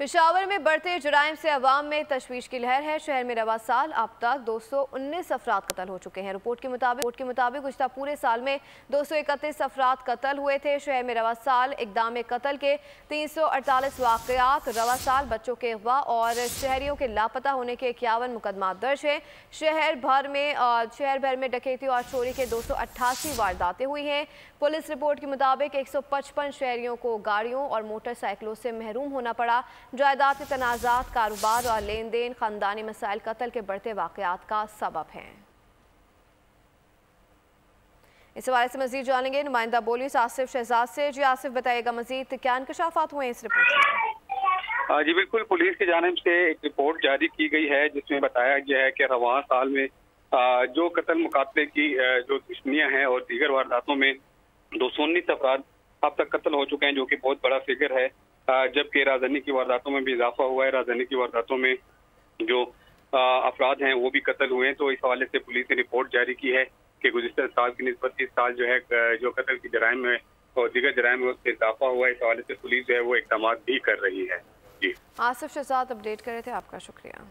पेशावर में बढ़ते जराइम से अवाम में तशवीश की लहर है। शहर में रवा साल अब तक 219 अफराद कत्ल हो चुके हैं। रिपोर्ट के मुताबिक गुज़िश्ता पूरे साल में 231 अफराद कत्ल हुए थे। शहर में रवा साल इक़दाम कत्ल के 348 वाक़यात, रवा साल बच्चों के अगवा और शहरियों के लापता होने के 51 मुकदमा दर्ज हैं। शहर भर में डकैती और चोरी के 288 वारदातें हुई हैं। पुलिस रिपोर्ट के मुताबिक 155 शहरियों को गाड़ियों और मोटरसाइकिलों से महरूम होना पड़ा। जायदाद तनाज़ात, कारोबार और लेन देन ख़ानदानी मसाइल कत्ल के बढ़ते वाक़यात का सबब हैं। इस हवाले से मज़ीद जानेंगे नुमाइंदा पुलिस आसिफ शहजाद से। जी आसिफ, बताइएगा मज़ीद क्या इंकशाफात हुए इस रिपोर्ट में? जी बिल्कुल, पुलिस की जानिब से एक रिपोर्ट जारी की गई है जिसमें बताया गया है कि रवां साल में जो कत्ल मुकातले की जो दुश्मनियाँ हैं और दीगर वारदातों में 219 अफराद अब तक कत्ल हो चुके हैं, जो कि बहुत बड़ा फिगर है। जबकि राजधानी की वारदातों में भी इजाफा हुआ है। राजधानी की वारदातों में जो अफराद हैं वो भी कत्ल हुए हैं। तो इस हवाले से पुलिस ने रिपोर्ट जारी की है कि गुज़िश्ता साल की निस्बत इस साल जो है जो कत्ल की जराइम में और दीगर जराइम में उससे इजाफा हुआ है। इस हवाले से पुलिस जो है वो इक़दाम भी कर रही है। जी आसिफ शहजाद अपडेट कर रहे थे, आपका शुक्रिया।